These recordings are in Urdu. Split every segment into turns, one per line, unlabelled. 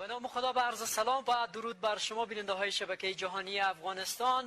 به نام خدا به عرض سلام و درود بر شما بیننده های شبکه جهانی افغانستان.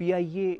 PIA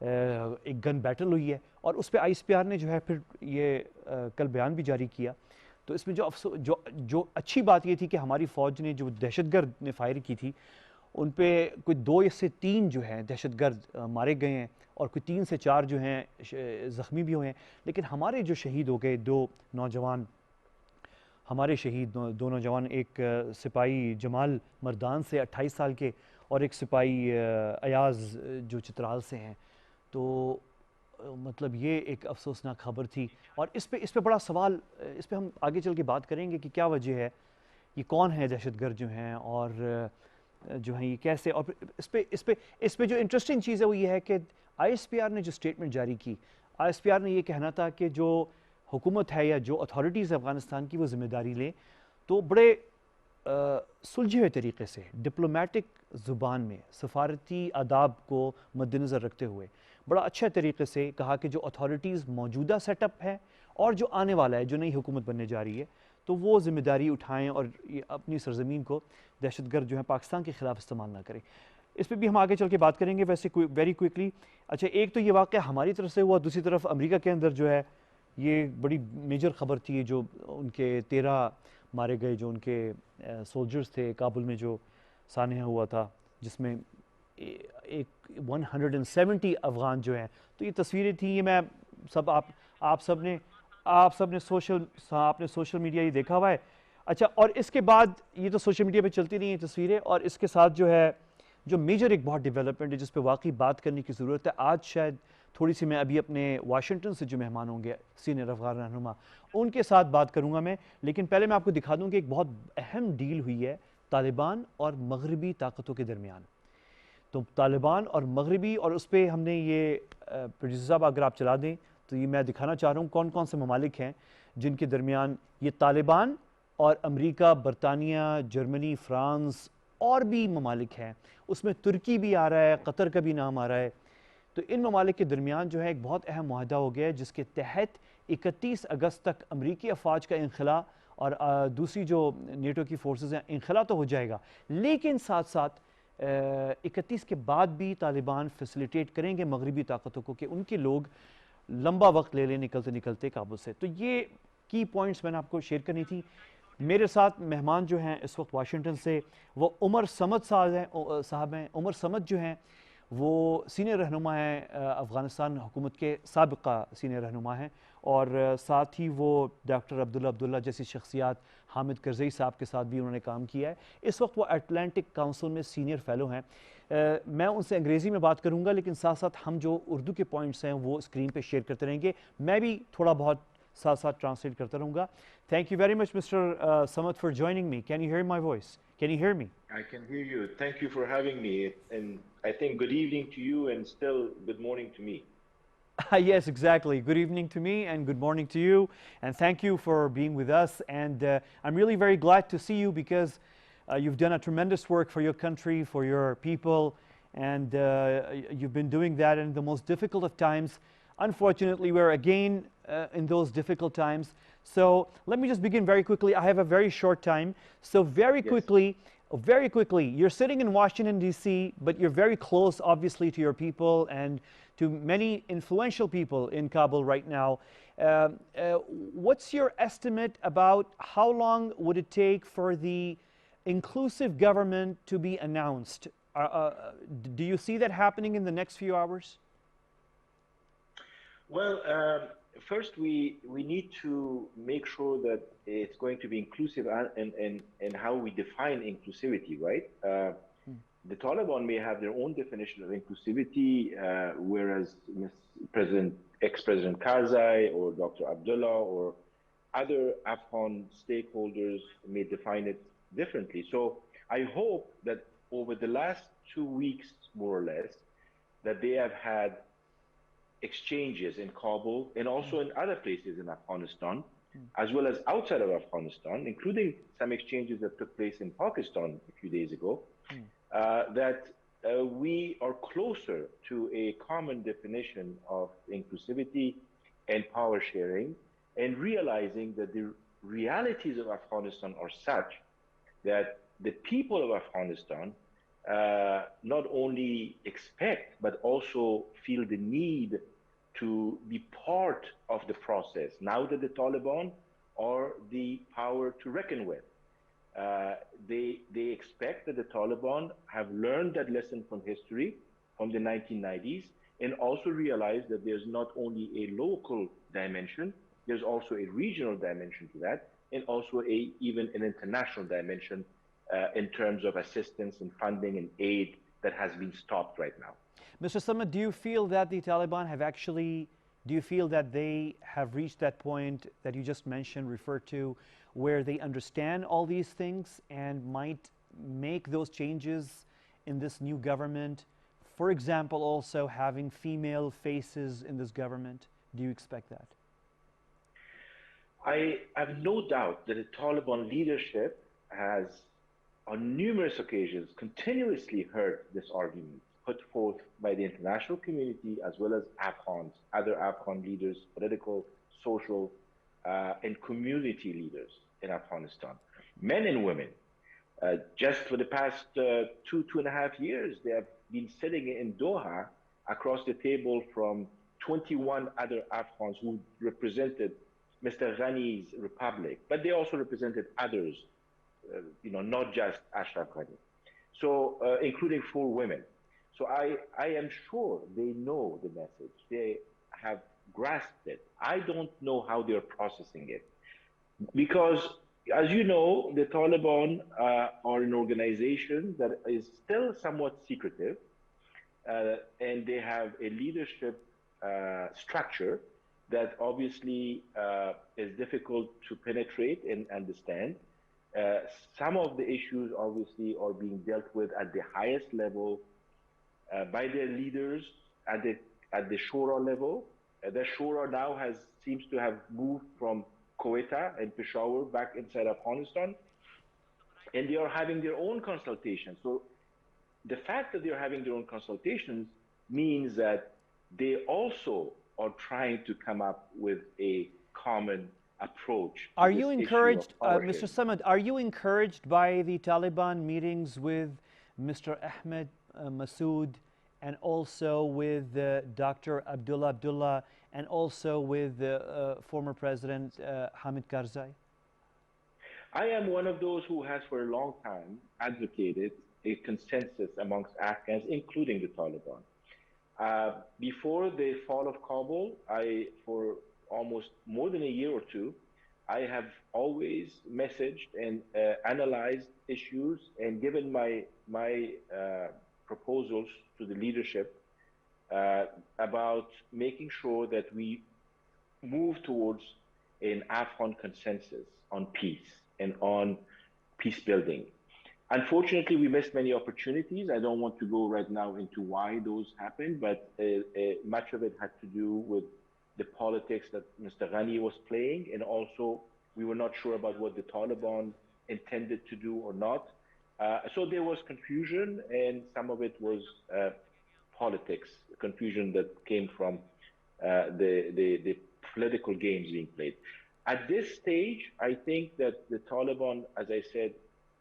ایک گن بیٹل ہوئی ہے اور اس پہ آئی ایس پی آر نے جو ہے پھر یہ کل بیان بھی جاری کیا. تو اس میں جو اچھی بات یہ تھی کہ ہماری فوج نے جو دہشت گرد نے فائر کی تھی ان پہ کوئی 2 سے 3 جو ہیں دہشت گرد مارے گئے ہیں اور کوئی 3 سے 4 جو ہیں زخمی بھی ہوئے ہیں. لیکن ہمارے جو شہید ہو گئے 2 نوجوان ہمارے شہید 2 نوجوان، ایک سپاہی جمال مردان سے 28 سال کے اور ایک سپاہی ایاز جو چترال سے ہیں. تو مطلب یہ ایک افسوسناک خبر تھی اور اس پہ بڑا سوال، اس پہ ہم آگے چل کے بات کریں گے کہ کیا وجہ ہے، یہ کون ہے دہشت گرد جو ہیں اور جو ہیں یہ کیسے. اور اس پہ جو انٹرسٹنگ چیز ہے وہ یہ ہے کہ آئی ایس پی آر نے جو اسٹیٹمنٹ جاری کی، آئی ایس پی آر نے یہ کہنا تھا کہ جو حکومت ہے یا جو اتھارٹیز افغانستان کی وہ ذمہ داری لیں. تو بڑے سلجھے ہوئے طریقے سے ڈپلومیٹک زبان میں سفارتی آداب کو مد نظر رکھتے ہوئے بڑا اچھے طریقے سے کہا کہ جو اتھارٹیز موجودہ سیٹ اپ ہے اور جو آنے والا ہے، جو نئی حکومت بننے جا رہی ہے، تو وہ ذمہ داری اٹھائیں اور اپنی سرزمین کو دہشت گرد جو ہیں پاکستان کے خلاف استعمال نہ کریں. اس پہ بھی ہم آگے چل کے بات کریں گے. ویسے ویری کوئکلی، اچھا ایک تو یہ واقعہ ہماری طرف سے ہوا، دوسری طرف امریکہ کے اندر جو ہے یہ بڑی میجر خبر تھی، جو ان کے 13 مارے گئے جو ان کے سولجرز تھے کابل میں، جو سانحہ ہوا تھا جس میں ایک 170 افغان جو ہیں. تو یہ تصویریں تھیں، یہ میں سب آپ سب نے سوشل میڈیا یہ دیکھا ہوا ہے. اچھا، اور اس کے بعد یہ تو سوشل میڈیا پہ چلتی رہی ہیں تصویریں، اور اس کے ساتھ جو ہے جو میجر ایک بہت ڈیولپمنٹ ہے جس پہ واقعی بات کرنے کی ضرورت ہے. آج شاید تھوڑی سی میں ابھی اپنے واشنگٹن سے جو مہمان ہوں گے سینئر افغان رہنما ان کے ساتھ بات کروں گا میں. لیکن پہلے میں آپ کو دکھا دوں کہ ایک بہت اہم ڈیل ہوئی ہے طالبان اور مغربی طاقتوں کے درمیان. تو طالبان اور مغربی، اور اس پہ ہم نے یہ پروڈیوسر صاحب اگر آپ چلا دیں تو یہ میں دکھانا چاہ رہا ہوں کون کون سے ممالک ہیں جن کے درمیان یہ طالبان اور امریکہ، برطانیہ، جرمنی، فرانس اور بھی ممالک ہیں. اس میں ترکی بھی آ رہا ہے، قطر کا بھی نام آ رہا ہے. تو ان ممالک کے درمیان جو ہے ایک بہت اہم معاہدہ ہو گیا ہے جس کے تحت 31 اگست تک امریکی افواج کا انخلاء اور دوسری جو نیٹو کی فورسز ہیں انخلاء تو ہو جائے گا، لیکن ساتھ ساتھ 31 کے بعد بھی طالبان فیسیلیٹیٹ کریں گے مغربی طاقتوں کو کہ ان کے لوگ لمبا وقت لے لیں نکلتے نکلتے کابل سے. تو یہ کی پوائنٹس میں نے آپ کو شیئر کرنی تھی. میرے ساتھ مہمان جو ہیں اس وقت واشنگٹن سے وہ عمر صمد صاحب ہیں. عمر صمد جو ہیں وہ سینئر رہنما ہیں، افغانستان حکومت کے سابقہ سینئر رہنما ہیں، اور ساتھ ہی وہ ڈاکٹر عبداللہ جیسی شخصیات، حامد کرزئی صاحب کے ساتھ بھی انہوں نے کام کیا ہے. اس وقت وہ اٹلانٹک کاؤنسل میں سینئر فیلو ہیں. میں ان سے انگریزی میں بات کروں گا، لیکن ساتھ ساتھ ہم جو اردو کے پوائنٹس ہیں وہ اسکرین پہ شیئر کرتے رہیں گے. میں بھی تھوڑا بہت ساتھ ساتھ ٹرانسلیٹ کرتا رہوں گا. Thank you very much, Mr. Samad, for joining me. Can you hear my voice? Can you hear me?
I can hear you. Thank you for having me. And I think good evening to you and still good morning to me.
Yes, exactly. Good evening to me and good morning to you. And thank you for being with us. And I'm really very glad to see you because you've done a tremendous work for your country, for your people. And you've been doing that in the most difficult of times. Unfortunately, we're again in those difficult times. So let me just begin very quickly. I have a very short time. So very quickly, you're sitting in Washington, D.C., but you're very close, obviously, to your people and to many influential people in Kabul right now. What's your estimate about how long would it take for the inclusive government to be announced? Do you see that happening in the next few hours?
Well, first we need to make sure that it's going to be inclusive and how we define inclusivity, right? The Taliban may have their own definition of inclusivity, whereas ex-President Karzai or Dr. Abdullah or other Afghan stakeholders may define it differently. So I hope that over the last 2 weeks, more or less, that they have had exchanges in Kabul and also in other places in Afghanistan, as well as outside of Afghanistan, including some exchanges that took place in Pakistan a few days ago, that we are closer to a common definition of inclusivity and power sharing, and realizing that the realities of Afghanistan are such that the people of Afghanistan not only expect, but also feel the need to be part of the process now that the Taliban are the power to reckon with. They expect that the Taliban have learned that lesson from history, from the 1990s, and also realize that there's not only a local dimension, there's also a regional dimension to that, and also even an international dimension in terms of assistance and funding and aid that has been stopped right now.
Mr. Samad, do you feel that the Taliban have actually, do you feel that they have reached that point that you just mentioned, referred to, where they understand all these things and might make those changes in this new government? For example, also having female faces in this government. Do you expect that?
I have no doubt that the Taliban leadership has, on numerous occasions, continuously heard this argument put forth by the international community as well as Afghans, other Afghan leaders, political, social, and community leaders in Afghanistan, men and women. Just for the past 2.5 years, they have been sitting in Doha across the table from 21 other Afghans who represented Mr. Ghani's republic, but they also represented others, not just Ashraf Ghani. So, including 4 women. So I am sure they know the message. They have grasped it. I don't know how they're processing it. Because, as you know, the Taliban are an organization that is still somewhat secretive, and they have a leadership structure that obviously is difficult to penetrate and understand. Some of the issues obviously are being dealt with at the highest level by their leaders at the Shura level. The Shura now seems to have moved from Quetta and Peshawar back inside Afghanistan, and they are having their own consultations. So the fact that they are having their own consultations means that they also are trying to come up with a common approach.
Are you encouraged, Mr. Samad, are you encouraged by the Taliban meetings with Mr. Ahmed Masood and also with Dr. Abdullah and also with former President Hamid Karzai?
I am one of those who has for a long time advocated a consensus amongst Afghans, including the Taliban. Before the fall of Kabul, for almost more than a year or two, I have always messaged and analyzed issues and given my proposals to the leadership about making sure that we move towards an Afghan consensus on peace and on peace building. Unfortunately, we missed many opportunities. I don't want to go right now into why those happened, but much of it had to do with the politics that Mr. Ghani was playing, and also we were not sure about what the Taliban intended to do or not. So there was confusion, and some of it was politics, confusion that came from the political games being played. At this stage, I think that the Taliban, as I said,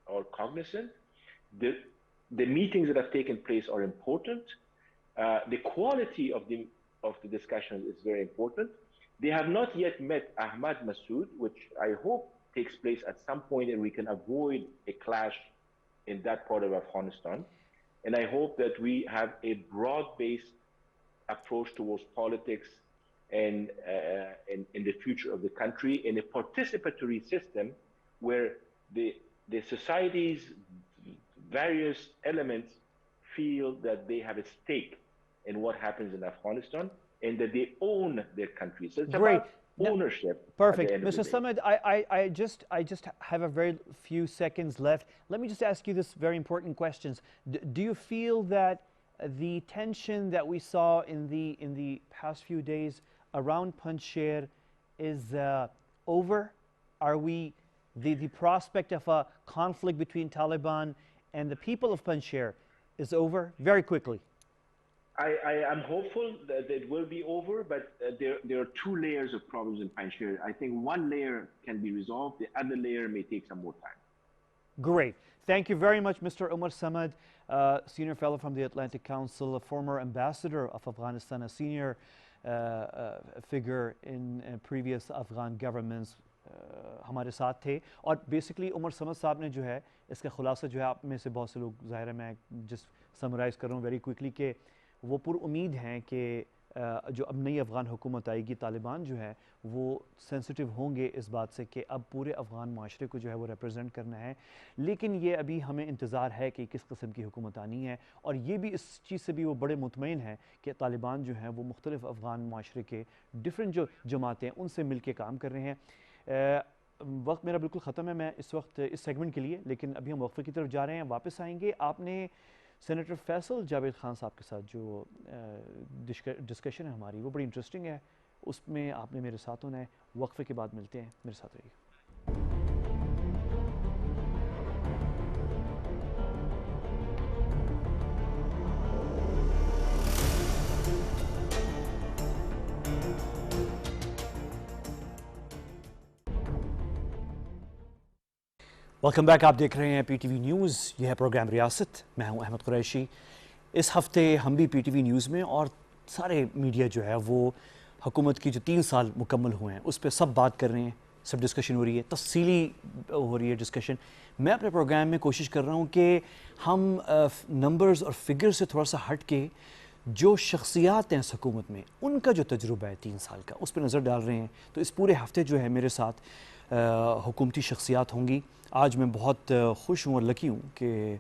are cognizant. The meetings that have taken place are important. The quality of the discussion is very important. They have not yet met Ahmad Masood, which I hope takes place at some point and we can avoid a clash in that part of Afghanistan. And I hope that we have a broad-based approach towards politics and in the future of the country in a participatory system where the society's various elements feel that they have a stake in what happens in Afghanistan and that they own their country. So it's
Great.
about ownership.
Perfect. Mr. Samad, I just have a very few seconds left. Let me just ask you this very important questions. Do you feel that the tension that we saw in the past few days around Panjshir is over? Are we the prospect of a conflict between Taliban and the people of Panjshir is over? Very quickly.
I am hopeful that it will be over, but there are 2 layers of problems in Panjshir. I think one layer can be resolved. The other layer may take some more time.
Great. Thank you very much, Mr. Umar Samad, Senior Fellow from the Atlantic Council, a former ambassador of Afghanistan, a senior figure in previous Afghan governments. ہمارے ساتھ تھے اور بیسکلی عمر سمد صاحب نے جو ہے اس کا خلاصہ جو ہے آپ میں سے بہت سے لوگ ظاہر ہے میں جس سمرائز کر رہا ہوں ویری کوئکلی کہ وہ پر امید ہیں کہ جو اب نئی افغان حکومت آئے گی طالبان جو ہے وہ سینسٹیو ہوں گے اس بات سے کہ اب پورے افغان معاشرے کو جو ہے وہ ریپرزینٹ کرنا ہے. لیکن یہ ابھی ہمیں انتظار ہے کہ کس قسم کی حکومت آنی ہے اور یہ بھی اس چیز سے بھی وہ بڑے مطمئن ہیں کہ طالبان جو ہیں وہ مختلف افغان معاشرے کے ڈفرینٹ جو جماعتیں ان سے مل کے کام کر رہے ہیں. وقت میرا بالکل ختم ہے میں اس وقت اس سیگمنٹ کے لیے, لیکن ابھی ہم وقفے کی طرف جا رہے ہیں, واپس آئیں گے. آپ نے سینیٹر فیصل جاوید خان صاحب کے ساتھ جو ڈسکشن ہے ہماری وہ بڑی انٹرسٹنگ ہے, اس میں آپ نے میرے ساتھ ہونا ہے. وقفے کے بعد ملتے ہیں, میرے ساتھ رہیے. Welcome back. آپ دیکھ رہے ہیں پی ٹی وی نیوز, یہ ہے پروگرام ریاست. میں ہوں احمد قریشی. اس ہفتے ہم بھی پی ٹی وی نیوز میں اور سارے میڈیا جو ہے وہ حکومت کی جو 3 سال مکمل ہوئے ہیں اس پہ سب بات کر رہے ہیں, سب ڈسکشن ہو رہی ہے, تفصیلی ہو رہی ہے ڈسکشن. میں اپنے پروگرام میں کوشش کر رہا ہوں کہ ہم نمبرز اور فگر سے تھوڑا سا ہٹ کے جو شخصیات ہیں اس حکومت میں ان کا جو تجربہ ہے 3 سال کا اس پہ نظر ڈال رہے ہیں. تو اس پورے ہفتے جو ہے میرے ساتھ حکومتی شخصیات ہوں گی. آج میں بہت خوش ہوں اور لکی ہوں کہ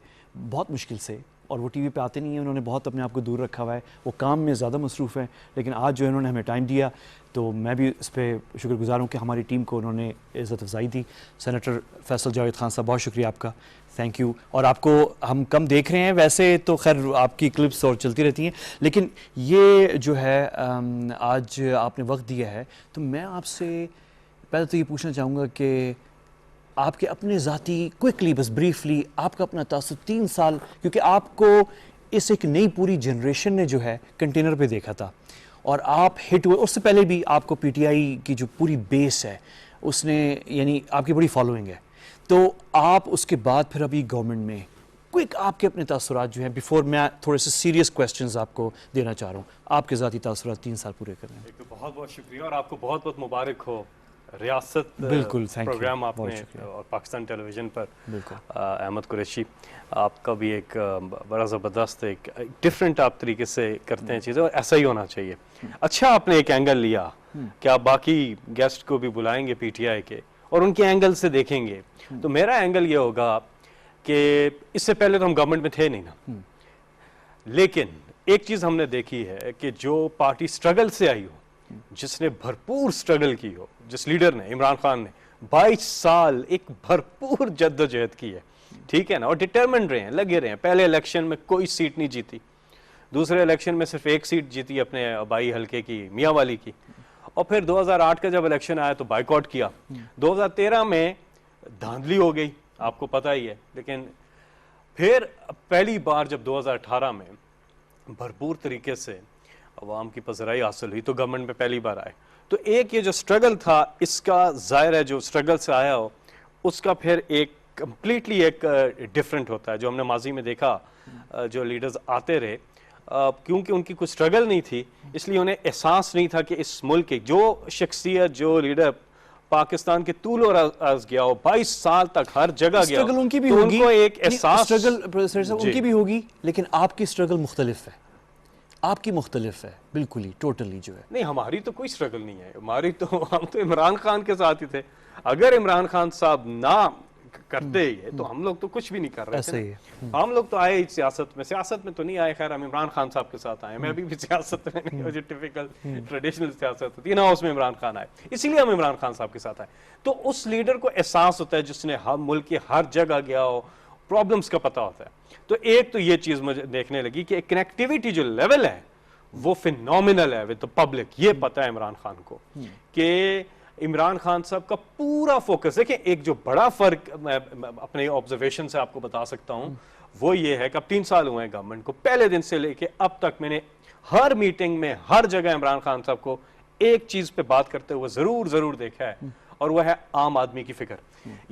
بہت مشکل سے, اور وہ ٹی وی پہ آتے نہیں ہیں, انہوں نے بہت اپنے آپ کو دور رکھا ہوا ہے, وہ کام میں زیادہ مصروف ہیں, لیکن آج جو انہوں نے ہمیں ٹائم دیا تو میں بھی اس پہ شکر گزار ہوں کہ ہماری ٹیم کو انہوں نے عزت افزائی دی. سینیٹر فیصل جاوید خان صاحب بہت شکریہ آپ کا, تھینک یو. اور آپ کو ہم کم دیکھ رہے ہیں ویسے تو خیر آپ کی کلپس اور چلتی رہتی ہیں, لیکن یہ جو ہے آج آپ نے وقت دیا ہے تو میں آپ سے پہلے تو یہ پوچھنا چاہوں گا کہ آپ کے اپنے ذاتی کوئکلی بس بریفلی آپ کا اپنا تاثر 3 سال, کیونکہ آپ کو اس ایک نئی پوری جنریشن نے جو ہے کنٹینر پہ دیکھا تھا اور آپ ہٹ ہوئے. اس سے پہلے بھی آپ کو پی ٹی آئی کی جو پوری بیس ہے اس نے یعنی آپ کی بڑی فالوئنگ ہے, تو آپ اس کے بعد پھر ابھی گورنمنٹ میں کوئک آپ کے اپنے تاثرات جو ہیں بیفور میں تھوڑے سے سیریس کویسچنز آپ کو دینا چاہ رہا ہوں, آپ کے ذاتی تاثرات 3 سال پورے کرنے ہیں.
بہت بہت شکریہ اور آپ کو بہت بہت مبارک ہو. ریاست
بالکل
پروگرام آپ نے اور پاکستان ٹیلی ویژن پر احمد قریشی آپ کا بھی ایک بڑا زبردست ایک ڈفرینٹ آپ طریقے سے کرتے ہیں چیزیں اور ایسا ہی ہونا چاہیے. اچھا آپ نے ایک اینگل لیا کہ آپ باقی گیسٹ کو بھی بلائیں گے پی ٹی آئی کے اور ان کے اینگل سے دیکھیں گے, تو میرا اینگل یہ ہوگا کہ اس سے پہلے تو ہم گورنمنٹ میں تھے نہیں نا, لیکن ایک چیز ہم نے دیکھی ہے کہ جو پارٹی سٹرگل سے آئی ہو, جس نے بھرپور سٹرگل کی ہو, جس لیڈر نے عمران خان نے 22 سال ایک بھرپور جد و جہد کی ہے, ٹھیک ہے نا, اور ڈٹرمنڈ رہے ہیں, لگے رہے ہیں. پہلے الیکشن میں کوئی سیٹ نہیں جیتی, دوسرے الیکشن میں صرف 1 سیٹ جیتی اپنے آبائی حلقے کی میاں والی کی, اور پھر 2008 کا جب الیکشن آیا تو بائیکاٹ کیا. 2013 میں دھاندلی ہو گئی آپ کو پتہ ہی ہے, لیکن پھر پہلی بار جب 2018 میں بھرپور طریقے سے عوام کی پذیرائی حاصل ہوئی تو گورنمنٹ میں پہلی بار آئے. تو ایک یہ جو سٹرگل تھا اس کا ظاہر ہے جو سٹرگل سے آیا ہو اس کا پھر ایک کمپلیٹلی ایک ڈیفرنٹ ہوتا ہے. جو ہم نے ماضی میں دیکھا جو لیڈرز آتے رہے کیونکہ ان کی کوئی سٹرگل نہیں تھی اس لیے انہیں احساس نہیں تھا کہ اس ملک کی جو شخصیت جو لیڈر پاکستان کے طول و عرض گیا ہو 22 سال تک ہر جگہ گیا
سٹرگل ان کی بھی
تو
ہوگی,
ان کو ایک احساس
سٹرگل ان کی بھی ہوگی, لیکن آپ کی سٹرگل مختلف ہے, آپ کی مختلف ہے بالکل ہی ٹوٹلی جو ہے.
نہیں ہماری تو کوئی سٹرگل نہیں ہے, ہماری تو ہم تو عمران خان کے ساتھ ہی تھے. اگر عمران خان صاحب نہ کرتے ہی تو ہم لوگ تو کچھ بھی نہیں کر رہے تھے. ہم لوگ تو آئے سیاست میں تو نہیں آئے, خیر ہم عمران خان صاحب کے ساتھ آئے. میں ابھی بھی سیاست میں نہیں ہوں جو ٹیپیکل ٹریڈیشنل سیاست ہوتی ہے نا, اس میں عمران خان آئے, اسی لیے ہم عمران خان صاحب کے ساتھ آئے. تو اس لیڈر کو احساس ہوتا ہے جس نے ہر ملک کی ہر جگہ گیا ہو, پرابلمس کا پتہ ہوتا ہے. تو ایک تو یہ چیز مجھے دیکھنے لگی کہ ایک کنیکٹیویٹی جو لیول ہے وہ فینومینل ہے ود پبلک. یہ پتہ ہے عمران خان کو کہ عمران خان صاحب کا پورا فوکس, دیکھیں ایک جو بڑا فرق میں اپنے آبزرویشن سے آپ کو بتا سکتا ہوں وہ یہ ہے کہ اب 3 سال ہوئے ہیں گورنمنٹ کو, پہلے دن سے لے کے اب تک میں نے ہر میٹنگ میں ہر جگہ عمران خان صاحب کو ایک چیز پہ بات کرتے ہوئے ضرور دیکھا ہے, اور وہ ہے عام آدمی کی فکر.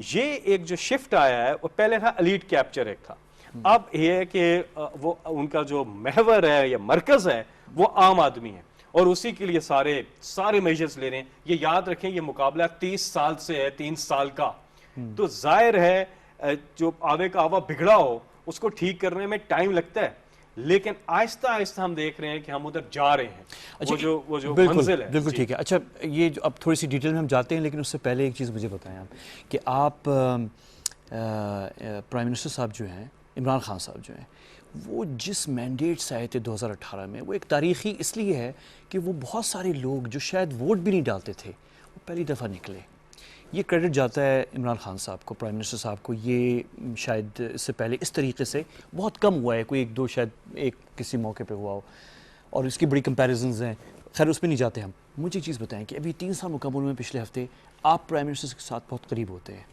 یہ ایک جو شفٹ آیا ہے وہ پہلے تھا ایلیٹ کیپچر ایک تھا, اب یہ ہے کہ وہ ان کا جو محور ہے یا مرکز ہے وہ عام آدمی ہے, اور اسی کے لیے سارے میجرز لے رہے ہیں. یہ یاد رکھیں یہ مقابلہ 30 سال سے ہے, 3 سال کا, تو ظاہر ہے جو آوے کا آوا بگڑا ہو اس کو ٹھیک کرنے میں ٹائم لگتا ہے, لیکن آہستہ آہستہ ہم دیکھ رہے ہیں کہ ہم ادھر جا رہے ہیں. وہ جو منزل ہے.
بالکل ٹھیک ہے. اچھا یہ جو اب تھوڑی سی ڈیٹیل میں ہم جاتے ہیں, لیکن اس سے پہلے ایک چیز مجھے بتائیں آپ کہ آپ پرائم منسٹر صاحب جو ہیں, عمران خان صاحب جو ہیں, وہ جس مینڈیٹ سے آئے تھے 2018 میں, وہ ایک تاریخی اس لیے ہے کہ وہ بہت سارے لوگ جو شاید ووٹ بھی نہیں ڈالتے تھے وہ پہلی دفعہ نکلے. یہ کریڈٹ جاتا ہے عمران خان صاحب کو, پرائم منسٹر صاحب کو. یہ شاید اس سے پہلے اس طریقے سے بہت کم ہوا ہے, کوئی ایک دو شاید ایک کسی موقع پہ ہوا ہو, اور اس کی بڑی کمپیریزنز ہیں. خیر اس پہ نہیں جاتے ہم. مجھے ایک چیز بتائیں کہ ابھی 3 سال مکمل ہوئے پچھلے ہفتے, آپ پرائم منسٹر کے ساتھ بہت قریب ہوتے ہیں.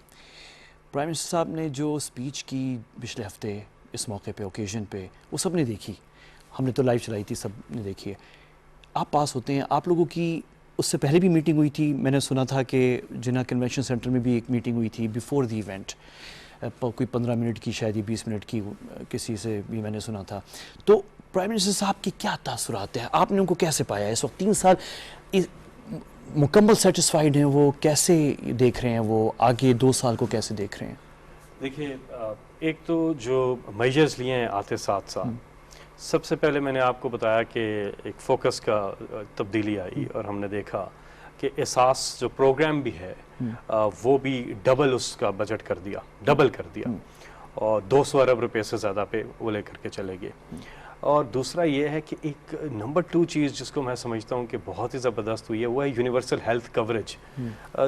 پرائم منسٹر صاحب نے جو اسپیچ کی پچھلے ہفتے اس موقع پہ اوکیزن پہ, وہ سب نے دیکھی, ہم نے تو لائیو چلائی تھی, سب نے دیکھی ہے. آپ پاس ہوتے ہیں, آپ لوگوں کی اس سے پہلے بھی میٹنگ ہوئی تھی, میں نے سنا تھا کہ جنہ کنونشن سینٹر میں بھی ایک میٹنگ ہوئی تھی بیفور دی ایونٹ, کوئی 15 منٹ کی شاید 20 منٹ کی, کسی سے بھی میں نے سنا تھا. تو پرائم منسٹر صاحب کی کیا تاثرات ہیں, آپ نے ان کو کیسے پایا اس وقت 3 سال مکمل سیٹسفائیڈ ہیں وہ, کیسے دیکھ رہے ہیں وہ آگے 2 سال کو کیسے دیکھ رہے ہیں؟
دیکھیے ایک تو جو میجرز لیے ہیں آتے ساتھ ساتھ, سب سے پہلے میں نے آپ کو بتایا کہ ایک فوکس کا تبدیلی آئی, اور ہم نے دیکھا کہ احساس جو پروگرام بھی ہے وہ بھی ڈبل اس کا بجٹ کر دیا, اور 200 ارب روپے سے زیادہ پہ وہ لے کر کے چلے گئے. اور دوسرا یہ ہے کہ ایک نمبر 2 چیز جس کو میں سمجھتا ہوں کہ بہت ہی زبردست ہوئی ہے, وہ ہے یونیورسل ہیلتھ کوریج,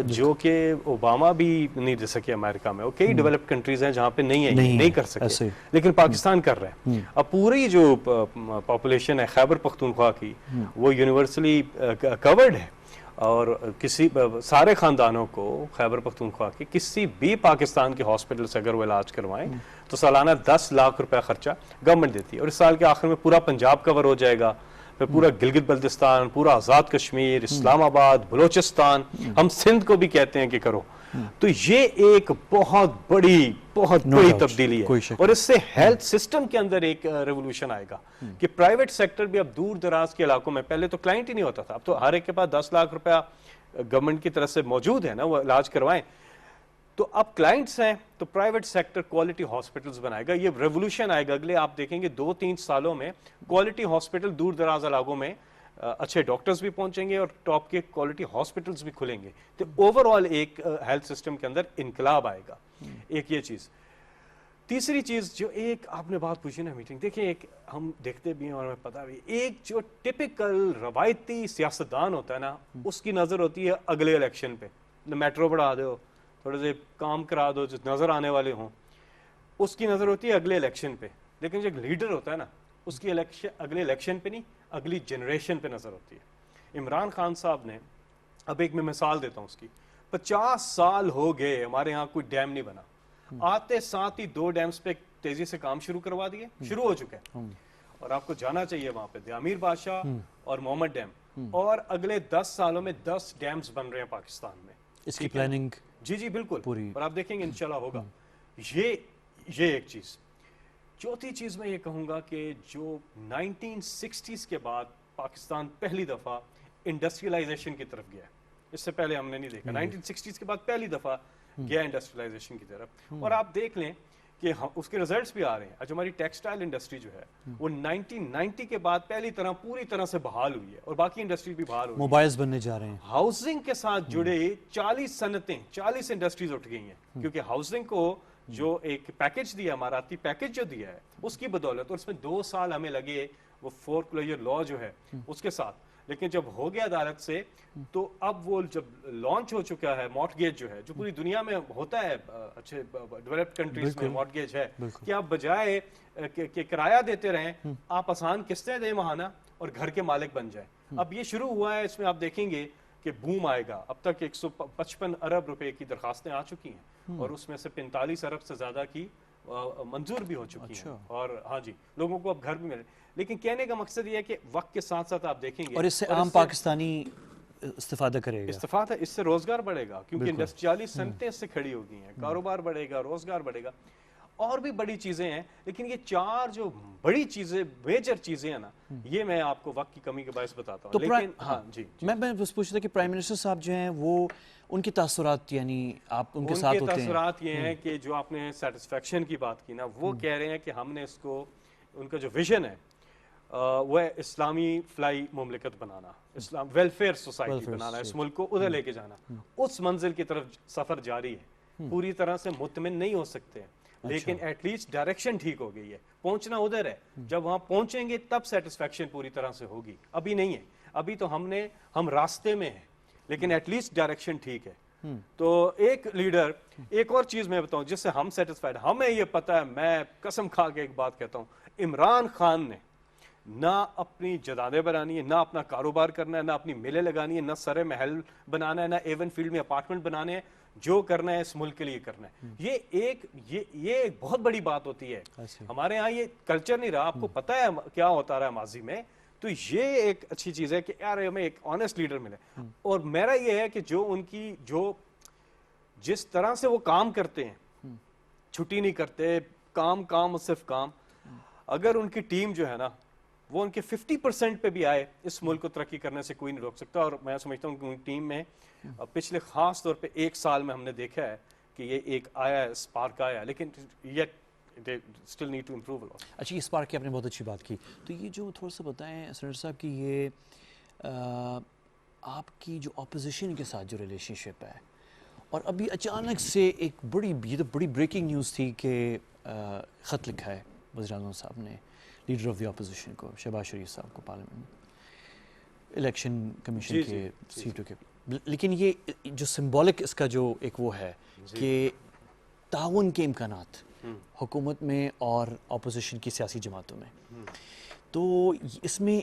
جو کہ اوباما بھی نہیں دے سکے امریکہ میں. اور کئی ڈیولپڈ کنٹریز ہیں جہاں پہ نہیں کر سکے, لیکن پاکستان کر رہا ہے. اب پوری جو پاپولیشن ہے خیبر پختونخوا کی وہ یونیورسلی کورڈ ہے, اور سارے خاندانوں کو خیبر پختونخوا کے کسی بھی پاکستان کے ہاسپٹل سے اگر وہ علاج کروائیں تو سالانہ 10 لاکھ روپے خرچہ گورنمنٹ دیتی ہے. اور اس سال کے آخر میں پورا پنجاب کور ہو جائے گا, پھر پورا گلگت بلتستان, پورا آزاد کشمیر, اسلام آباد, بلوچستان, ہم سندھ کو بھی کہتے ہیں کہ کرو. تو یہ ایک بہت بڑی تبدیلی ہے, اور اس سے ہیلتھ سسٹم کے اندر ایک ریولوشن آئے گا کہ پرائیویٹ سیکٹر بھی اب دور دراز کے علاقوں میں, پہلے تو کلائنٹ ہی نہیں ہوتا تھا, اب تو ہر ایک کے پاس 10 لاکھ روپیہ گورنمنٹ کی طرف سے موجود ہے نا, وہ علاج کروائیں. تو اب کلائنٹس ہیں تو پرائیویٹ سیکٹر کوالٹی ہاسپٹلز بنائے گا. یہ ریولوشن آئے گا اگلے, آپ دیکھیں گے 2-3 سالوں میں کوالٹی ہاسپٹل دور دراز علاقوں میں اچھے ڈاکٹرز بھی پہنچیں گے اور ٹاپ کے کوالٹی ہاسپٹلز بھی کھلیں گے. تو اوور آل ایک ہیلتھ سسٹم کے اندر انقلاب آئے گا. ایک یہ چیز. تیسری چیز جو ایک آپ نے بات پوچھی نا میٹنگ, دیکھیں ایک ہم دیکھتے بھی ہیں اور ہمیں پتہ بھی, ایک جو ٹپیکل روایتی سیاستدان ہوتا ہے نا, اس کی نظر ہوتی ہے اگلے الیکشن پہ, میٹرو بڑھا دو, تھوڑے سے کام کرا دو جو نظر آنے والے ہوں, اس کی نظر ہوتی ہے اگلے الیکشن پہ. لیکن جو ایک لیڈر ہوتا ہے نا, اس کی اگلے الیکشن پہ نہیں, اگلی جنریشن پہ نظر ہوتی ہے. عمران خان صاحب نے, اب ایک میں مثال دیتا ہوں اس کی, 50 سال ہو گئے ہمارے ہاں کوئی ڈیم نہیں بنا, آتے ساتھ ہی 2 ڈیمز پہ تیزی سے کام شروع کروا دیے, شروع ہو چکے ہیں. اور آپ کو جانا چاہیے وہاں پہ دیامیر بادشاہ اور محمد ڈیم, اور اگلے 10 سالوں میں 10 ڈیمز بن رہے ہیں پاکستان میں. اس کی
پلاننگ
جی بالکل پوری, اور آپ دیکھیں گے انشاءاللہ ہوگا. یہ ایک چیز. چوتھی چیز میں یہ کہوں گا کہ جو 1960s کے بعد پاکستان پہلی دفعہ انڈسٹریلائزیشن کی طرف گیا, اس سے پہلے ہم نے نہیں دیکھا. 1960s کے بعد پہلی دفعہ گیا انڈسٹریلائزیشن کی طرف, اور آپ دیکھ لیں کہ اس کے ریزلٹس بھی آ رہے ہیں. جو ہماری ٹیکسٹائل انڈسٹری جو ہے وہ 1990 کے بعد پوری طرح سے بحال ہوئی ہے, اور باقی انڈسٹری بھی بحال ہوئی ہے.
موبائلز بننے جا رہے ہیں.
ہاؤسنگ کے ساتھ جڑے 40 صنعتیں, 40 انڈسٹریز اٹھ گئی ہیں, کیونکہ ہاؤسنگ کو جو ایک پیکج دیا, اماراتی پیکج جو دیا ہے, اس کی بدولت. اور اس میں 2 سال ہمیں لگے وہ فور کلوجر لا جو ہے اس کے ساتھ, لیکن جب ہو گیا عدالت سے تو اب وہ جب لانچ ہو چکا ہے مارٹگیج جو ہے, جو پوری دنیا میں ہوتا ہے, اچھے ڈیولپڈ کنٹریز میں مارٹگیج ہے کہ آپ بجائے کہ کرایہ دیتے رہیں, آپ آسان قسطیں دیں ماہانہ اور گھر کے مالک بن جائیں. اب یہ شروع ہوا ہے, اس میں آپ دیکھیں گے کہ بوم آئے گا. اب تک 155 ارب روپے کی درخواستیں آ چکی ہیں, اور اس میں سے 45 ارب سے زیادہ کی منظور بھی ہو چکی ہیں. اور ہاں جی, لوگوں کو اب گھر بھی ملے. لیکن کہنے کا مقصد یہ ہے کہ وقت کے ساتھ ساتھ آپ دیکھیں گے,
اور اس سے عام پاکستانی استفادہ کرے گا؟
استفادہ اس سے روزگار بڑھے گا کیونکہ انڈسٹریالی صنعتیں اس سے کھڑی ہو گئی ہیں, کاروبار بڑھے گا, روزگار بڑھے گا, اور بھی بڑی چیزیں ہیں. لیکن یہ 4 جو بڑی چیزیں, میجر چیزیں ہیں نا, یہ میں آپ کو وقت کی کمی کے باعث بتاتا ہوں. لیکن ہاں جی,
میں بس پوچھ رہا تھا کہ پرائم منسٹر صاحب جو ہیں وہ ان کے تاثرات, یعنی آپ ان کے ساتھ ہوتے ہیں.
تاثرات یہ ہیں کہ جو آپ نے سیٹسفیکشن کی بات کی نا, وہ کہہ رہے ہیں کہ ہم نے اس کو, ان کا جو ویژن ہے وہ ہے اسلامی فلائی مملکت بنانا, اسلام ویلفیئر سوسائٹی بنانا, اس ملک کو ادھر لے کے جانا. اس منزل کی طرف سفر جاری ہے, پوری طرح سے مطمئن نہیں ہو سکتے ہیں, لیکن ایٹ لیسٹ ڈائریکشن ٹھیک ہو گئی ہے. پہنچنا ادھر ہے, جب وہاں پہنچیں گے تب سیٹسفیکشن پوری طرح سے ہوگی. ابھی نہیں ہے, ابھی تو ہم راستے میں ہیں, لیکن ایٹ لیسٹ ڈائریکشن ٹھیک ہے. تو ایک لیڈر, ایک اور چیز میں بتاؤں جس سے ہم سیٹسفائیڈ, ہمیں یہ پتا ہے, میں قسم کھا کے ایک بات کہتا ہوں, عمران خان نے نہ اپنی جدادیں بنانی ہے, نہ اپنا کاروبار کرنا ہے, نہ اپنی میلے لگانی ہے, نہ سرے محل بنانا ہے, نہ ایون فیلڈ میں اپارٹمنٹ بنانے ہیں. جو کرنا ہے اس ملک کے لیے کرنا ہے. یہ ایک بہت بڑی بات ہوتی ہے. ہمارے ہاں یہ کلچر نہیں رہا, آپ کو پتا ہے کیا ہوتا رہا ماضی میں. تو یہ ایک اچھی چیز ہے کہ یار ہمیں ایک آنیسٹ لیڈر ملے. اور میرا یہ ہے کہ جو ان کی جس طرح سے وہ کام کرتے ہیں, چھٹی نہیں کرتے, کام صرف کام. اگر ان کی ٹیم جو ہے نا وہ ان کے 50% پہ بھی آئے, اس ملک کو ترقی کرنے سے کوئی نہیں روک سکتا. اور میں سمجھتا ہوں کہ ان ٹیم میں پچھلے خاص طور پہ 1 سال میں ہم نے دیکھا ہے کہ یہ ایک آیا ہے, اسپارک آیا, لیکن they still need to improve a lot.
اچھا, یہ اسپارک کی آپ نے بہت اچھی بات کی. تو یہ جو تھوڑا سا بتائیں سینیٹر صاحب کہ یہ آپ کی جو اپوزیشن کے ساتھ جو ریلیشن شپ ہے, اور ابھی اچانک سے ایک یہ تو بڑی بریکنگ نیوز تھی کہ خط لکھا ہے وزیر اعظم صاحب نے لیڈر آف دی اپوزیشن کو, شہباز شریف صاحب کو, پارلیمنٹ میں الیکشن کمیشن کے سیٹوں کے. لیکن یہ جو سمبولک اس کا جو ایک وہ ہے کہ تعاون کے امکانات حکومت میں اور اپوزیشن کی سیاسی جماعتوں میں, تو اس میں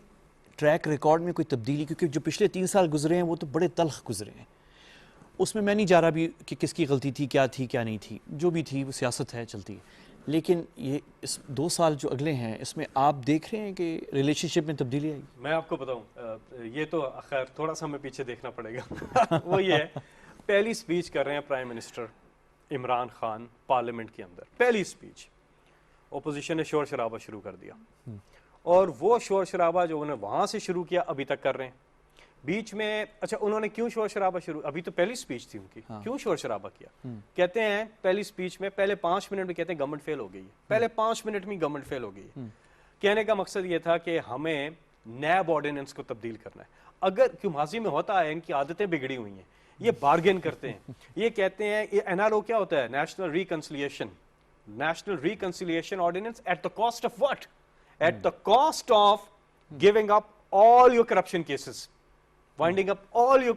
ٹریک ریکارڈ میں کوئی تبدیلی, کیونکہ جو پچھلے 3 سال گزرے ہیں وہ تو بڑے تلخ گزرے ہیں. اس میں نہیں جا رہا بھی کہ کس کی غلطی تھی, کیا تھی, کیا نہیں تھی, جو بھی تھی وہ سیاست ہے, چلتی ہے. لیکن یہ اس 2 سال جو اگلے ہیں اس میں آپ دیکھ رہے ہیں کہ ریلیشن شپ میں تبدیلی آئی؟
میں آپ کو بتاؤں, یہ تو خیر تھوڑا سا ہمیں پیچھے دیکھنا پڑے گا. وہ یہ ہے, پہلی سپیچ کر رہے ہیں prime minister Imran Khan parliament کے اندر, پہلی سپیچ, اپوزیشن نے شور شرابہ شروع کر دیا. اور وہ شور شرابہ جو انہوں نے وہاں سے شروع کیا ابھی تک کر رہے ہیں. بیچ میں اچھا انہوں نے کیوں شور شرابہ شروع, ابھی تو پہلی سپیچ تھی ان کی, کیوں شور شرابہ کیا؟ کہتے ہیں پہلی سپیچ میں پہلے 5 منٹ میں کہتے ہیں گورنمنٹ فیل ہو گئی ہے, پہلے 5 منٹ میں گورنمنٹ فیل ہو گئی ہے. کہنے کا مقصد یہ تھا کہ ہمیں نیب آرڈیننس کو تبدیل کرنا ہے. اگر کیوں ماضی میں ہوتا ہے, ان کی عادتیں بگڑی ہوئی ہیں, یہ بارگین کرتے ہیں, یہ کہتے ہیں این آر او کیا ہوتا ہے, national reconciliation ordinance, at the cost of what, at the cost of giving up all your corruption cases, winding up all your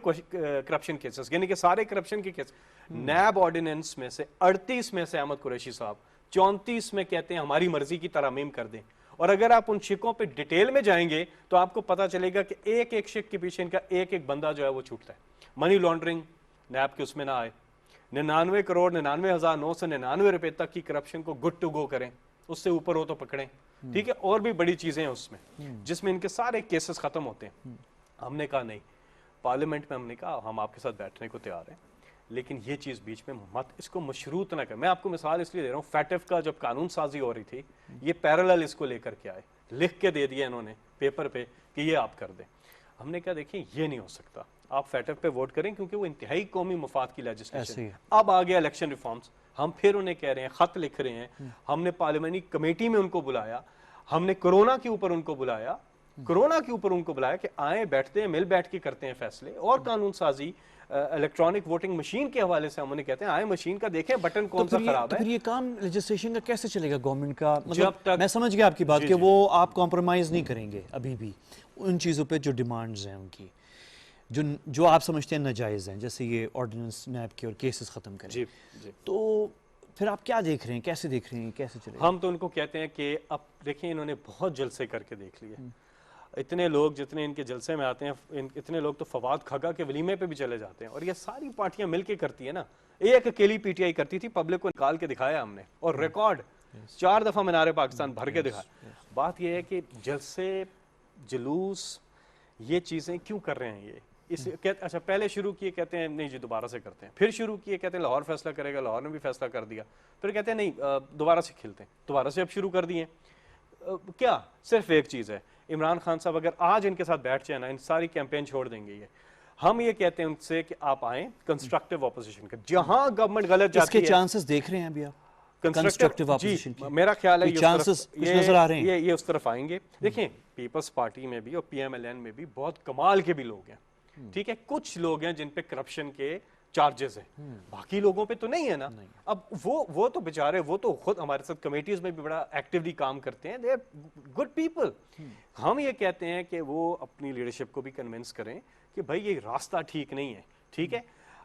corruption cases, یعنی کہ سارے کرپشن کے کیس. نیب آرڈیننس میں سے 38 میں سے احمد قریشی صاحب 34 میں کہتے ہیں ہماری مرضی کی ترامیم کر دیں. اور اگر آپ ان شکوں پہ ڈیٹیل میں جائیں گے تو آپ کو پتا چلے گا کہ ایک ایک شک کے پیچھے ان کا ایک ایک بندہ جو ہے وہ چھوٹتا ہے. منی لانڈرنگ نیب کے اس میں نہ آئے, 99 کروڑ 99,999 روپے تک کی کرپشن کو گڈ ٹو گو کریں, اس سے اوپر ہو تو پکڑیں, ٹھیک ہے. اور بھی بڑی چیزیں ہیں اس میں جس میں ان کے سارے کیسز ختم ہوتے ہیں. ہم نے کہا نہیں, پارلیمنٹ میں ہم نے کہا ہم آپ کے ساتھ بیٹھنے کو تیار ہیں, لیکن یہ چیز بیچ میں مت, اس کو مشروط نہ کریں. میں آپ کو مثال اس لیے دے رہا ہوں, فیٹف کا جب قانون سازی ہو رہی تھی, یہ پیرالل اس کو لے کر کے آئے, لکھ کے دے دیا انہوں نے پیپر پہ کہ یہ آپ کر دیں. ہم نے کہا دیکھیں یہ نہیں ہو سکتا, آپ فیٹف پہ ووٹ کریں کیونکہ وہ انتہائی قومی مفاد کی لیجسلیشن ہے. اب آ گیا الیکشن ریفارمز, ہم پھر انہیں کہہ رہے ہیں, خط لکھ رہے ہیں, ہم نے پارلیمنٹری کمیٹی میں ان کو بلایا, ہم نے کورونا کے اوپر ان کو بلایا کہ آئیں, بیٹھتے ہیں, مل بیٹھ کے کرتے ہیں فیصلے. اور قانون سازی الیکٹرانک ووٹنگ مشین کے حوالے سے ہم انہیں کہتے ہیں آئیں مشین کا دیکھیں بٹن کون سا خراب ہے.
پھر یہ کام لیجسلیشن کا کیسے چلے گا گورنمنٹ کا؟ مطلب میں سمجھ گیا آپ کی بات کہ وہ آپ کمپرومائز نہیں کریں گے ابھی بھی ان چیزوں پہ جو ڈیمانڈز ہیں ان کی, جو آپ سمجھتے ہیں ناجائز ہیں, جیسے یہ آرڈیننس نیب کے اور کیسز ختم کریں. تو پھر آپ کیا دیکھ رہے ہیں, کیسے دیکھ رہے ہیں, کیسے چلے گا؟
ہم تو ان کو کہتے ہیں کہ اب دیکھیں انہوں نے بہت جلسے کر کے دیکھ لیے. اتنے لوگ جتنے ان کے جلسے میں آتے ہیں, اتنے لوگ تو فواد کھگا کے ولیمے پہ بھی چلے جاتے ہیں. اور یہ ساری پارٹیاں مل کے کرتی ہیں نا, ایک اکیلی پی ٹی آئی کرتی تھی, پبلک کو نکال کے دکھایا ہم نے, اور ریکارڈ 4 دفعہ مینار پاکستان بھر کے دکھایا. بات یہ ہے کہ جلسے, جلوس, یہ چیزیں کیوں کر رہے ہیں, اچھا پہلے شروع کیے کہتے ہیں نہیں جی دوبارہ سے کرتے ہیں, پھر شروع کیے کہتے ہیں لاہور فیصلہ کرے گا, لاہور نے بھی فیصلہ کر دیا, پھر کہتے ہیں نہیں دوبارہ سے کھیلتے ہیں, دوبارہ سے اب شروع کر دیے. کیا صرف ایک چیز ہے, عمران خان صاحب اگر آج ان کے ساتھ بیٹھ جائیں نا, ان ساری کیمپین چھوڑ دیں گے یہ. ہم یہ کہتے ہیں ان سے کہ آپ آئیں کنسٹرکٹیو اپوزیشن کا, جہاں گورنمنٹ غلط جاتی ہے.
اس کے چانسز دیکھ رہے ہیں ابھی آپ کنسٹرکٹیو اپوزیشن کی؟
میرا خیال ہے
یہ
اس طرف آئیں گے. دیکھیں پیپلز پارٹی میں بھی اور پی ایم ایل این میں بھی بہت کمال کے بھی لوگ ہیں, ٹھیک ہے, کچھ لوگ ہیں جن پہ کرپشن کے چارجز ہیں, باقی لوگوں پہ تو نہیں ہے نا. اب وہ تو بیچارے, وہ تو خود ہمارے ساتھ کمیٹیز میں بھی بڑا ایکٹیولی کام کرتے ہیں, دے آر گڈ پیپل. ہم یہ کہتے ہیں کہ وہ اپنی لیڈرشپ کو بھی کنونس کریں کہ بھائی یہ راستہ ٹھیک نہیں ہے, ٹھیک ہے,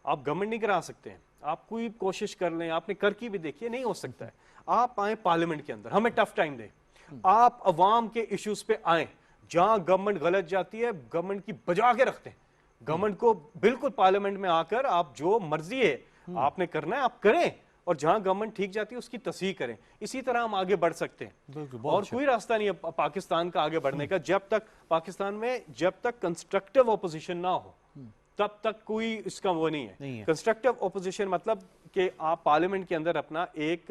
آپ گورنمنٹ نہیں کرا سکتے ہیں, آپ کوئی کوشش کر لیں, آپ نے کر کی بھی دیکھیے نہیں ہو سکتا ہے. آپ آئیں پارلیمنٹ کے اندر, ہمیں ٹف ٹائم دیں, آپ عوام کے ایشوز پہ آئیں, جہاں گورنمنٹ غلط جاتی ہے گورنمنٹ کی بجا کے رکھتے ہیں, گورنمنٹ کو بالکل پارلیمنٹ میں آ کر آپ جو مرضی ہے آپ نے کرنا ہے آپ کریں, اور جہاں گورنمنٹ ٹھیک جاتی ہے اس کی تصحیح کریں. اسی طرح ہم آگے بڑھ سکتے ہیں, اور کوئی راستہ نہیں ہے پاکستان کا آگے بڑھنے کا جب تک پاکستان میں جب تک کنسٹرکٹیو اپوزیشن نہ ہو تب تک کوئی اس کا وہ نہیں ہے. کنسٹرکٹیو اپوزیشن مطلب کہ آپ پارلیمنٹ کے اندر اپنا ایک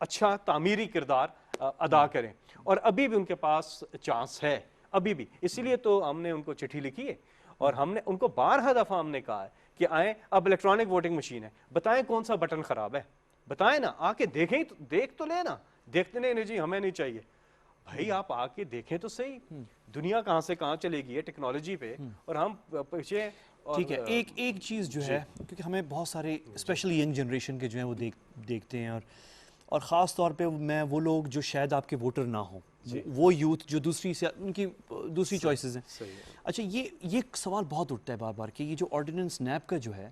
اچھا تعمیری کردار ادا کریں, اور ابھی بھی ان کے پاس چانس ہے, ابھی بھی. اسی لیے تو ہم نے ان کو چٹھی لکھی ہے, اور ہم نے ان کو بارہا دفعہ ہم نے کہا ہے کہ آئیں, اب الیکٹرانک ووٹنگ مشین ہے, بتائیں کون سا بٹن خراب ہے, بتائیں نا, آ کے دیکھیں, دیکھ تو لیں نا. دیکھتے نہیں جی ہمیں نہیں چاہیے, بھائی آپ آ کے دیکھیں تو صحیح, دنیا کہاں سے کہاں چلے گئی ہے ٹیکنالوجی پہ, اور ہم پیچھے.
ٹھیک ہے, ایک چیز جو ہے کیونکہ ہمیں بہت سارے اسپیشلی ینگ جنریشن کے جو ہیں وہ دیکھتے ہیں, اور خاص طور پہ میں وہ لوگ جو شاید آپ کے ووٹر نہ ہوں, وہ یوتھ جو ان کی دوسری چوائسیز ہیں. اچھا یہ سوال بہت اٹھتا ہے بار بار کہ یہ جو آرڈیننس نیب کا جو ہے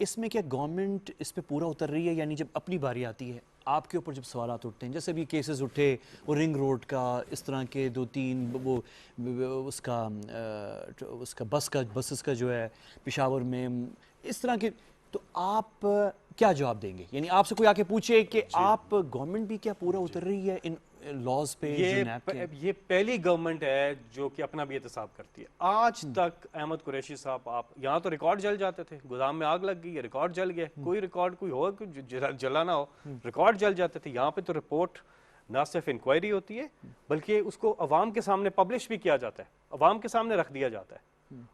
اس میں کیا گورنمنٹ اس پہ پورا اتر رہی ہے, یعنی جب اپنی باری آتی ہے آپ کے اوپر جب سوالات اٹھتے ہیں, جیسے بھی کیسز اٹھے وہ رنگ روڈ کا, اس طرح کے 2-3 وہ اس کا بسز کا جو ہے پشاور میں, اس طرح کے, تو آپ کیا جواب دیں گے؟ یعنی آپ سے کوئی آ کے پوچھے کہ آپ گورنمنٹ بھی کیا پورا اتر رہی ہے ان لاز پہ جو نیب کے؟
یہ پہلی گورنمنٹ ہے جو کہ اپنا بھی احتساب کرتی ہے. آج تک احمد قریشی صاحب, آپ یہاں تو ریکارڈ جل جاتے تھے, گودام میں آگ لگ گئی, ریکارڈ جل گئے, کوئی ریکارڈ کوئی ہو جلا نہ ہو, ریکارڈ جل جاتے تھے. یہاں پہ تو رپورٹ نہ صرف انکوائری ہوتی ہے بلکہ اس کو عوام کے سامنے پبلش بھی کیا جاتا ہے, عوام کے سامنے رکھ دیا جاتا ہے.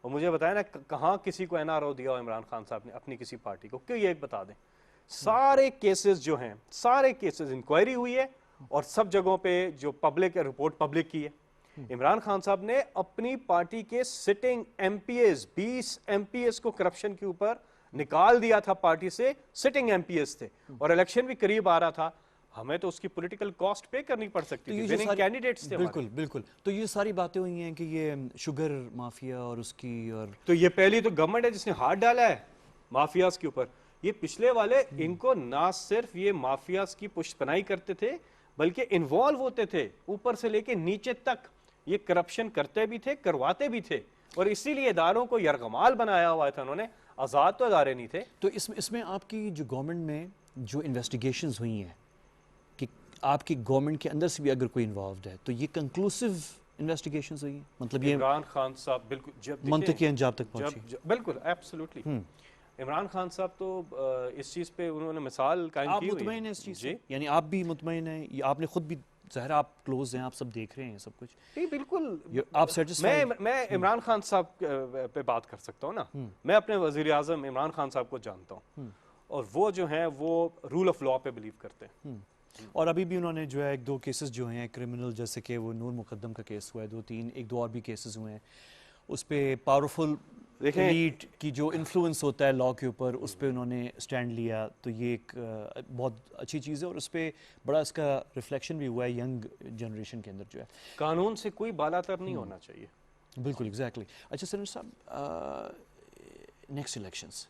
اور مجھے بتائیں نا کہاں کسی کو NRO دیا ہو عمران خان صاحب نے اپنی کسی پارٹی کو, کیوں یہ ایک بتا دیں. سارے کیسز جو ہیں, سارے کیسز انکوائری ہوئی ہے, اور سب جگہوں پہ جو پبلک ہے رپورٹ پبلک کی ہے. عمران خان صاحب نے اپنی پارٹی کے sitting M P as 20 MP کو کرپشن کے اوپر نکال دیا تھا پارٹی سے, سٹنگ MP تھے, اور الیکشن بھی قریب آ رہا تھا, ہمیں تو اس کی پولیٹیکل کاسٹ پے کرنی پڑ سکتی تھی, وننگ کینڈیڈیٹس تھے.
بالکل. تو یہ ساری باتیں ہوئی ہیں کہ یہ شوگر مافیا اور اس کی, اور
تو یہ پہلی تو گورنمنٹ ہے جس نے ہاتھ ڈالا ہے مافیاز کے اوپر. یہ پچھلے والے ان کو نہ صرف یہ مافیاز کی پشت پناہی کرتے تھے بلکہ انوالو ہوتے تھے اوپر سے لے کے نیچے تک, یہ کرپشن کرتے بھی تھے, کرواتے بھی تھے, اور اسی لیے اداروں کو یرغمال بنایا ہوا تھا انہوں نے, آزاد تو ادارے نہیں تھے.
تو اس میں آپ کی جو گورنمنٹ میں جو انویسٹیگیشنز ہوئی ہیں کہ آپ کی گورنمنٹ کے اندر سے بھی اگر کوئی انوالوڈ ہے, تو یہ کنکلوسیو انویسٹیگیشنز ہوئی ہیں, مطلب یہ
عمران خان صاحب بالکل
منطقی انجام تک پہنچی؟
بالکل ایبسلیوٹلی. عمران خان صاحب تو اس چیز پہ انہوں نے مثال قائم کی ہوئی ہے.
آپ مطمئن ہیں اس چیز سے؟ یعنی آپ بھی مطمئن ہیں, آپ نے خود بھی, ظاہر آپ کلوز ہیں, آپ سب دیکھ رہے ہیں سب کچھ.
جی بالکل,
آپ سیٹسفائی؟
میں عمران خان صاحب پہ بات کر سکتا ہوں نا. میں اپنے وزیر اعظم عمران خان صاحب کو جانتا ہوں, اور وہ جو ہیں وہ رول آف لا پہ بلیو کرتے ہیں.
اور ابھی بھی انہوں نے جو ہے 1-2 کیسز جو ہیں کرمنل, جیسے کہ وہ نور مقدم کا کیس ہوا ہے, 2-3 1-2 اور بھی کیسز ہوئے ہیں, اس پہ پاورفل ایلیٹ کی جو انفلوئنس ہوتا ہے لا کے اوپر, اس پہ انہوں نے سٹینڈ لیا. تو یہ ایک بہت اچھی چیز ہے, اور اس پہ بڑا اس کا ریفلیکشن بھی ہوا ہے ینگ جنریشن کے اندر جو ہے.
قانون سے کوئی بالاتر نہیں ہونا چاہیے.
بالکل ایگزیکٹلی. اچھا سرور صاحب, نیکسٹ الیکشنز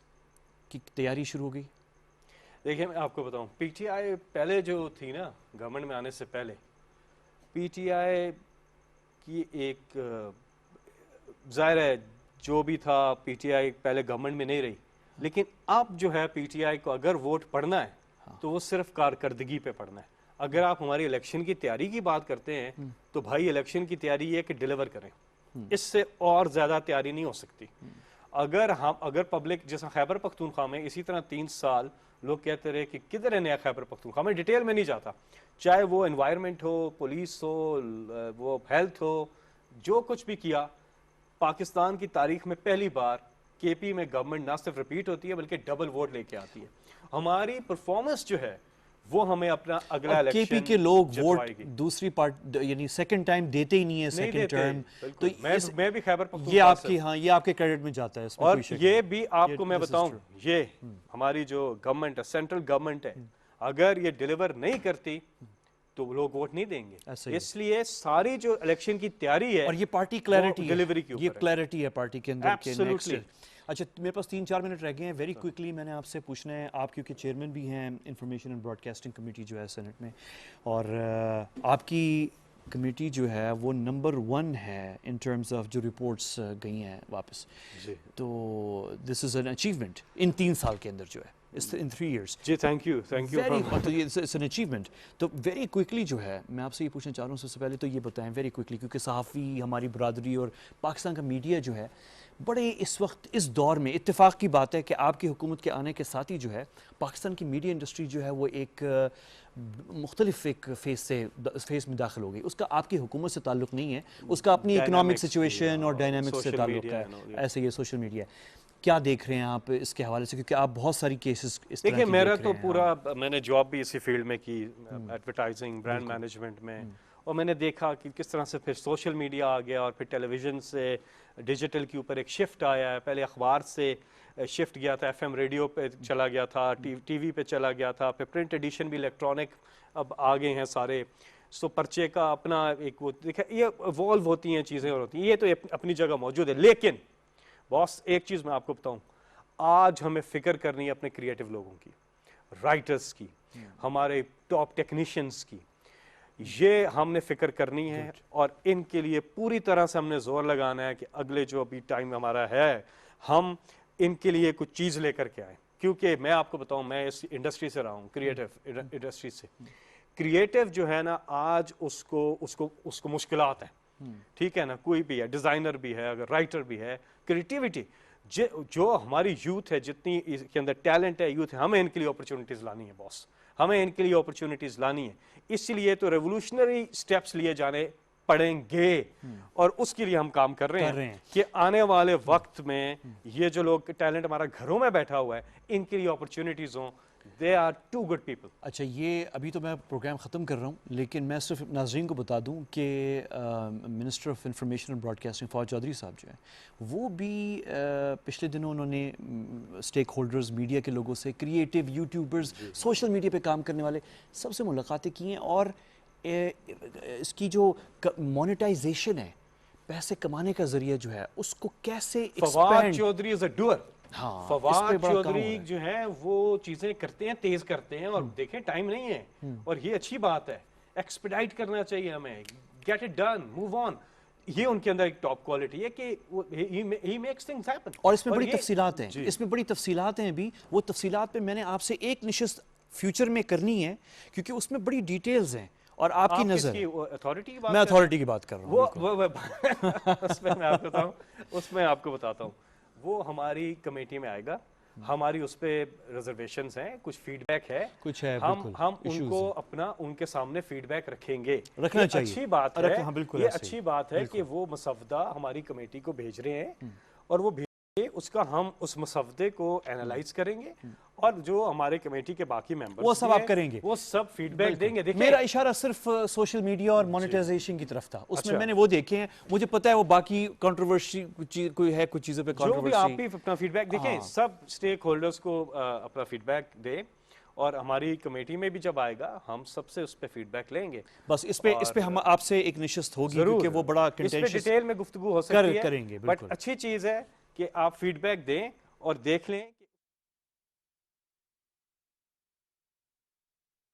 کی تیاری شروع ہو گئی؟
دیکھیں میں آپ کو بتاؤں, پی ٹی آئی پہلے جو تھی نا گورنمنٹ میں آنے سے پہلے, پی ٹی آئی کی ایک ظاہر ہے جو بھی تھا, پی ٹی آئی پہلے گورنمنٹ میں نہیں رہی, لیکن اب جو ہے پی ٹی آئی کو اگر ووٹ پڑھنا ہے تو وہ صرف کارکردگی پہ پڑھنا ہے. اگر آپ ہماری الیکشن کی تیاری کی بات کرتے ہیں تو بھائی الیکشن کی تیاری یہ ہے کہ ڈیلیور کریں, اس سے اور زیادہ تیاری نہیں ہو سکتی. اگر پبلک جیسا خیبر پختونخوا میں اسی طرح 3 سال لوگ کہتے رہے کہ کدھر ہے نیا خیبر پختونخوا، میں ڈیٹیل میں نہیں جاتا، چاہے وہ انوائرمنٹ ہو، پولیس ہو، وہ ہیلتھ ہو، جو کچھ بھی کیا، پاکستان کی تاریخ میں پہلی بار کے پی میں گورنمنٹ نہ صرف ریپیٹ ہوتی ہے بلکہ ڈبل ووٹ لے کے آتی ہے. ہماری پرفارمنس جو ہے وہ ہمیں اپنا اگلا الیکشن
کے پی کے لوگ ووٹ دوسری پارٹ یعنی سیکنڈ ٹائم دیتے ہی نہیں ہے سیکنڈ ٹرم. تو
میں بھی خیبر پختونخوا
یہ آپ کی یہ آپ کے کریڈٹ میں جاتا ہے.
اور یہ بھی آپ کو میں بتاؤں، یہ ہماری جو گورنمنٹ ہے، سینٹرل گورنمنٹ ہے، اگر یہ ڈیلیور نہیں کرتی تو لوگ ووٹ نہیں دیں گے. اس لیے ساری جو الیکشن کی تیاری ہے،
اور یہ پارٹی کلیئرٹی
ڈیلیوری کی
یہ کلیئرٹی ہے پارٹی کے اندر کہ
Absolutely.
اچھا میرے پاس 3-4 منٹ رہ گئے ہیں. ویری کوئکلی میں نے آپ سے پوچھنا ہے، آپ کیونکہ چیئرمین بھی ہیں information and broadcasting committee جو ہے سینٹ میں، اور آپ کی کمیٹی جو ہے وہ نمبر 1 ہے ان ٹرمز آف جو رپورٹس گئی ہیں واپس. تو دس از این اچیومنٹ ان 3 سال کے اندر جو ہے in 3 years.
جی thank you
it's an achievement. تو ویری کوئکلی جو ہے میں آپ سے یہ پوچھنا چاہ رہا ہوں، سب سے پہلے تو یہ بتائیں ویری کوئکلی، کیونکہ صحافی ہماری برادری اور پاکستان کا میڈیا جو ہے بڑے اس وقت اس دور میں اتفاق کی بات ہے کہ آپ کی حکومت کے آنے کے ساتھ ہی جو ہے پاکستان کی میڈیا انڈسٹری جو ہے وہ ایک مختلف ایک فیس میں داخل ہو گئی. اس کا آپ کی حکومت سے تعلق نہیں ہے، اس کا اپنی اکنامک سچویشن اور ڈائنامکس سے تعلق ہے. ایسے یہ سوشل میڈیا کیا دیکھ رہے ہیں آپ اس کے حوالے سے، کیونکہ آپ بہت ساری کیسز اس طرح
دیکھیں، میرا تو پورا میں نے جاب بھی اسی فیلڈ میں کی، ایڈورٹائزنگ برانڈ مینجمنٹ میں، اور میں نے دیکھا کہ کس طرح سے پھر سوشل میڈیا آ گیا اور پھر ٹیلی ویژن سے ڈیجیٹل کے اوپر ایک شفٹ آیا ہے. پہلے اخبار سے شفٹ گیا تھا، FM ریڈیو پہ چلا گیا تھا، ٹی وی پہ چلا گیا تھا، پھر پرنٹ ایڈیشن بھی الیکٹرانک اب آ گئے ہیں سارے. سو پرچے کا اپنا ایک وہ دیکھا، یہ ایوالو ہوتی ہیں چیزیں اور ہوتی ہیں، یہ تو اپنی جگہ موجود ہے. لیکن باس ایک چیز میں آپ کو بتاؤں، آج ہمیں فکر کرنی ہے اپنے کریٹو لوگوں کی، رائٹرز کی، ہمارے ٹاپ ٹیکنیشینز کی. یہ ہم نے فکر کرنی ہے اور ان کے لیے پوری طرح سے ہم نے زور لگانا ہے کہ اگلے جو ابھی ٹائم ہمارا ہے ہم ان کے لیے کچھ چیز لے کر کے آئیں. کیونکہ میں آپ کو بتاؤں، میں اس انڈسٹری سے رہا ہوں، کریٹو انڈسٹری سے. کریٹو جو ہے نا آج اس کو مشکلات ہیں، ٹھیک ہے نا، کوئی بھی ہے، ڈیزائنر بھی ہے، اگر رائٹر بھی ہے، کریٹیوٹی جو ہماری یوتھ ہے، جتنی اس کے اندر ٹیلنٹ ہے یوتھ ہے، ہمیں ان کے لیے اپرچونٹیز لانی ہے باس، ہمیں ان کے لیے اپرچونٹیز لانی ہے. اس لیے تو ریولوشنری سٹیپس لیے جانے پڑیں گے اور اس کے لیے ہم کام کر رہے ہیں کہ آنے والے وقت میں یہ جو لوگ ٹیلنٹ ہمارا گھروں میں بیٹھا ہوا ہے ان کے لیے اپرچونٹیز ہوں. They are too good people.
اچھا یہ ابھی تو میں پروگرام ختم کر رہا ہوں، لیکن میں صرف ناظرین کو بتا دوں کہ minister of information and broadcasting Fawad Chaudhry صاحب جو ہیں وہ بھی پچھلے دنوں انہوں نے اسٹیک ہولڈرز، میڈیا کے لوگوں سے، کریٹو یوٹیوبرز، سوشل میڈیا پہ کام کرنے والے سب سے ملاقاتیں کی ہیں، اور اس کی جو مونیٹائزیشن ہے، پیسے کمانے کا ذریعہ جو ہے اس کو کیسے
فواد چودھری از اے ڈوئر. فواد چودھری جو ہے وہ چیزیں کرتے ہیں، تیز کرتے ہیں، اور دیکھیں ٹائم نہیں ہے اور یہ اچھی بات ہے. ایکسپیڈائٹ کرنا چاہیے ہمیں، get it done, move on. یہ ان کے اندر ایک ٹاپ کوالٹی ہے کہ he makes things happen.
اور اس میں بڑی تفصیلات ہیں، اس میں بڑی تفصیلات ہیں. ابھی وہ تفصیلات پہ میں نے آپ سے ایک نشست فیوچر میں کرنی ہے کیونکہ اس میں بڑی ڈیٹیلز ہیں اور آپ کی نظر، میں اتھارٹی کی بات کر رہا ہوں.
اس میں آپ کو بتاتا ہوں، وہ ہماری کمیٹی میں آئے گا، ہماری اس پہ ریزرویشنز ہیں، کچھ فیڈ بیک ہے،
کچھ ہے،
ہم ان کو اپنا ان کے سامنے فیڈ بیک رکھیں گے.
رکھنا چاہیے،
اچھی بات ہے، یہ اچھی بات ہے کہ وہ مسودہ ہماری کمیٹی کو بھیج رہے ہیں اور وہ اس کا ہم اس مسودے کو اینالائز کریں گے اور جو ہمارے کمیٹی کے باقی ممبرز
وہ سب آپ کریں گے،
وہ سب فیڈ بیک دیں گے.
میرا اشارہ صرف سوشل میڈیا اور مونیٹائزیشن کی طرف تھا، اس میں نے وہ دیکھے ہیں، مجھے پتا ہے وہ باقی کنٹروورسی کوئی ہے، کچھ چیزوں پہ
کنٹروورسی، جو بھی آپ بھی اپنا فیڈ بیک دیکھیں، سب اسٹیک ہولڈرز کو اپنا فیڈ بیک دیں اور ہماری کمیٹی میں بھی جب آئے گا ہم سب سے اس پہ فیڈ بیک لیں گے.
بس اس پہ ہم آپ سے ایک نشست ہوگی کیونکہ وہ بڑا کنٹینشس،
اس پہ ڈیٹیل میں گفتگو ہو سکتی ہے،
کریں گے.
بٹ اچھی چیز ہے کہ آپ فیڈ بیک دیں اور دیکھ لیں.